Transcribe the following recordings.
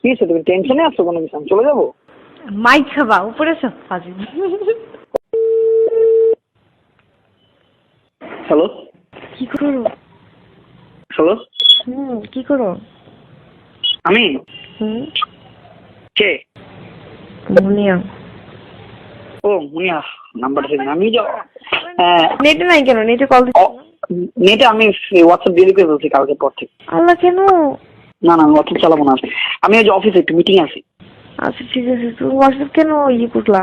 কি হয়েছে, তুমি টেনশনে আছো কোনো কিছু? আমি চলে যাবো? মাইক খাবা উপরে সব ফাজিল। হ্যালো কি করো? হ্যালো, কি করো? আমি কে? মুনিয়া। ও মুনিয়া, নাম্বারটা দিন। আমি নেটে নাই কেন? নেটে কল দিচ্ছি। নেটে আমি হোয়াটসঅ্যাপ ডিলিট করে ফেলছি কালকে পর থেকে। আল্লাহ, কেন? না না, আমি হোয়াটসঅ্যাপ চালাবো না। আমি আজ অফিসে একটু মিটিং আছি। আচ্ছা ঠিক আছে, তুমি হোয়াটসঅ্যাপ কেন ইয়ে করলা?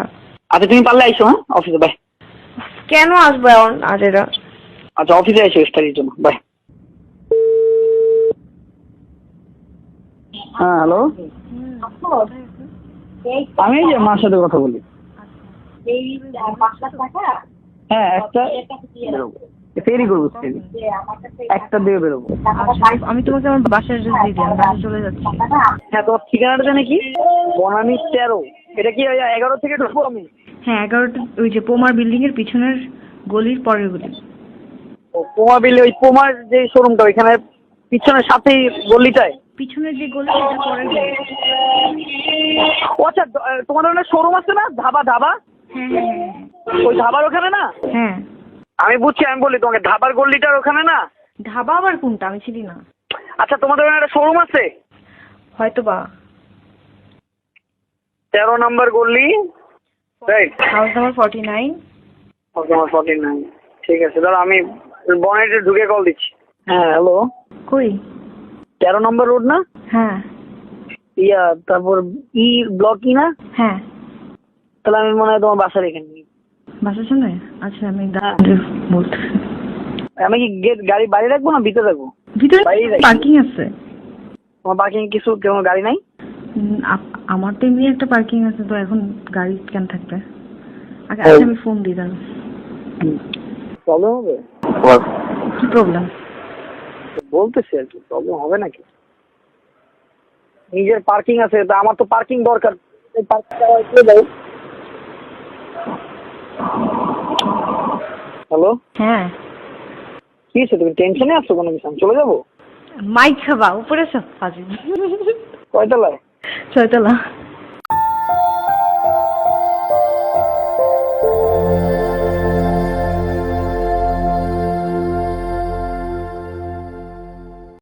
আচ্ছা তুমি পারলে আইসো। হ্যাঁ, অফিসে বাই। কেন আসবো এখন আজ এরা? আচ্ছা অফিসে আইসো স্টাডির জন্য, বাই। হ্যাঁ হ্যালো, আমি এই যে মার সাথে কথা বলি। হ্যাঁ একটা ফেরি করবো, একটা দিয়ে বেরোবো। আমি তোমাকে আমার বাসার অ্যাড্রেস দিয়ে দিই, আমি বাসায় চলে যাচ্ছি। হ্যাঁ, তোমার ঠিকানাটা জানে কি? বনানী 13। এটা কি 11 থেকে ঢুকবো আমি? হ্যাঁ 11টা, ওই যে পোমার বিল্ডিং এর পিছনের গলির পরের গলি। ও পোমা বিলে, ওই পোমার যে শোরুমটা ওইখানে পিছনের সাথেই গলিটায়? পিছনের যে গলি সেটা পরের গলি। ও আচ্ছা, তোমার ওখানে শোরুম আছে না, ধাবা? হ্যাঁ। ওই ধাবার ওখানে না? হ্যাঁ আমি বুঝছি, আমি বলি তোমাকে ধাবার গলিটার ওখানে না? ধাবা আবার কোনটা? আমি চিনি না। আচ্ছা তোমাদের ওখানে একটা শোরুম আছে? হয়তো বা। 13 নম্বর গলি, রাইট? House number 49। তোমার 49। ঠিক আছে, দাঁড়া আমি বনেটে ঢুকে কল দিচ্ছি। হ্যাঁ হ্যালো, কই? 13 নম্বর রোড না? হ্যাঁ তারপর ব্লক না? হ্যাঁ। তাহলে আমি মনে হয় তোমার বাসার এখানে। বাসার সামনে? আচ্ছা আমি বলতেছি। আমি কি গাড়ি বাইরে রাখবো না ভিতরে রাখবো? ভিতরে বাইরে রাখবো। পার্কিং আছে। তোমার পার্কিং কিছু কোনো গাড়ি নাই? আমার তো এমনি একটা পার্কিং আছে, তো এখন গাড়ি কেন থাকবে? আচ্ছা আমি ফোন দিই দাঁড়াও। প্রবলেম হবে? কি প্রবলেম? বলতেছি আর কি, প্রবলেম হবে নাকি? নিজের পার্কিং আছে, তা আমার তো পার্কিং দরকার। এই পার্কিংটা একটু দাও। হ্যালো, হ্যাঁ কি হয়েছে, তুমি টেনশনে আছো কোনো কিছু? আমি চলে যাবো? মাইক খাবা উপরে সব ফাজিল। কয়তলায়? 6 তলা।